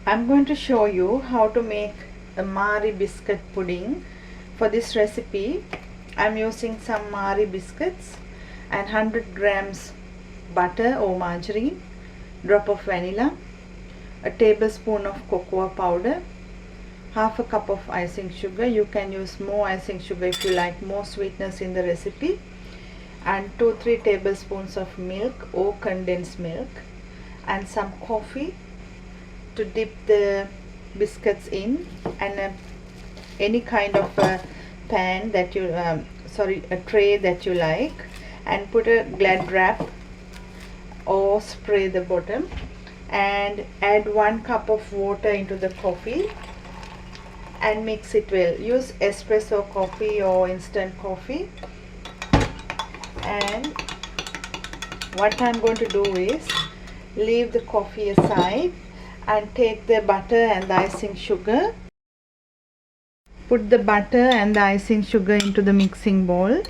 I'm going to show you how to make a Marie biscuit pudding. For this recipe, I'm using some Marie biscuits and 100 grams butter or margarine, drop of vanilla, a tablespoon of cocoa powder, half a cup of icing sugar. You can use more icing sugar if you like more sweetness in the recipe, and 2-3 tablespoons of milk or condensed milk, and some coffee to dip the biscuits in, and any kind of a pan that you a tray that you like, and put a glad wrap or spray the bottom, and add 1 cup of water into the coffee and mix it well. Use espresso coffee or instant coffee. And what I'm going to do is leave the coffee aside and take the butter and the icing sugar. Put the butter and the icing sugar into the mixing bowl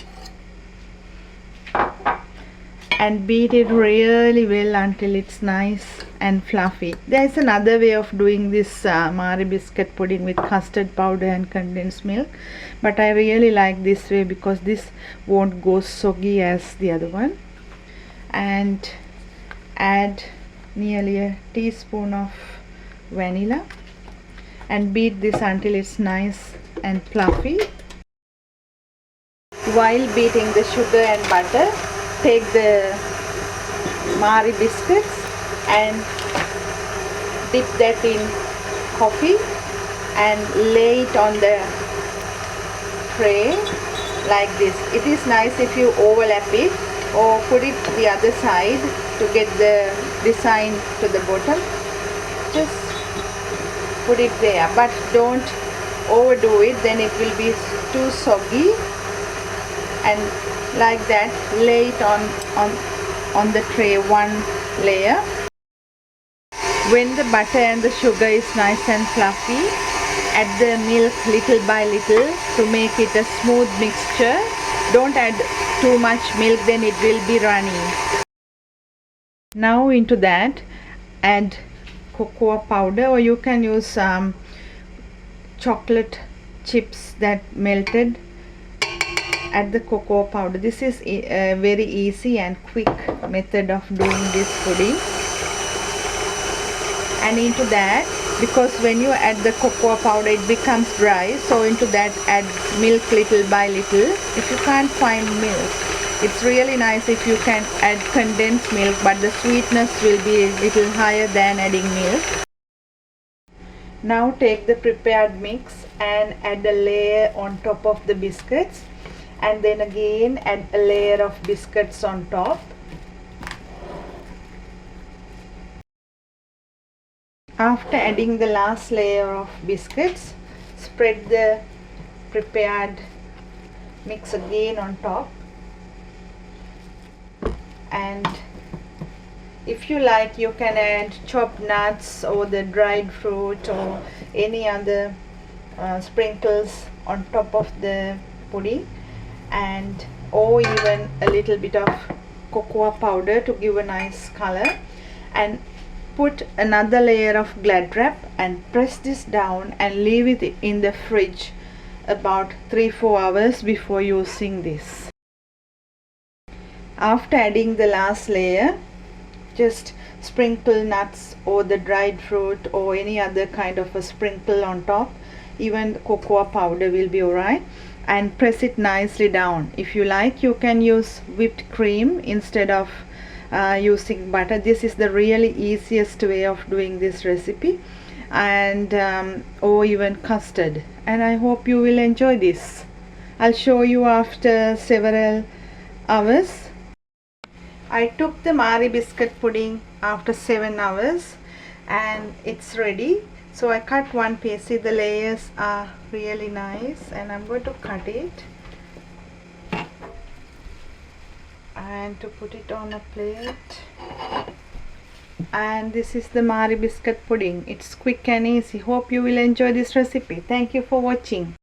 and beat it really well until it's nice and fluffy. There's another way of doing this Marie biscuit pudding with custard powder and condensed milk, but I really like this way because this won't go soggy as the other one. And add nearly a teaspoon of vanilla and beat this until it's nice and fluffy. While beating the sugar and butter, take the Marie biscuits and dip that in coffee and lay it on the tray like this. It is nice if you overlap it or put it the other side to get the design to the bottom. Just put it there, but don't overdo it, then it will be too soggy. And like that, lay it on the tray, one layer. When the butter and the sugar is nice and fluffy, add the milk little by little to make it a smooth mixture. Don't add too much milk, then it will be runny. Now into that add cocoa powder, or you can use chocolate chips that melted. Add the cocoa powder. This is a very easy and quick method of doing this pudding. And into that, because when you add the cocoa powder it becomes dry, so into that add milk little by little. If you can't find milk, it's really nice if you can add condensed milk, but the sweetness will be a little higher than adding milk. Now take the prepared mix and add a layer on top of the biscuits, and then again add a layer of biscuits on top. After adding the last layer of biscuits, spread the prepared mix again on top, and if you like you can add chopped nuts or the dried fruit or any other sprinkles on top of the pudding, and or even a little bit of cocoa powder to give a nice color. And put another layer of glad wrap and press this down and leave it in the fridge about 3-4 hours before using this. After adding the last layer, just sprinkle nuts or the dried fruit or any other kind of a sprinkle on top. Even the cocoa powder will be alright, and press it nicely down. If you like, you can use whipped cream instead of using butter. This is the really easiest way of doing this recipe, and or even custard. And I hope you will enjoy this. I'll show you after several hours. I took the Marie biscuit pudding after 7 hours and it's ready. So I cut one piece. See, the layers are really nice, and I'm going to cut it and to put it on a plate. And this is the Marie biscuit pudding. It's quick and easy. Hope you will enjoy this recipe. Thank you for watching.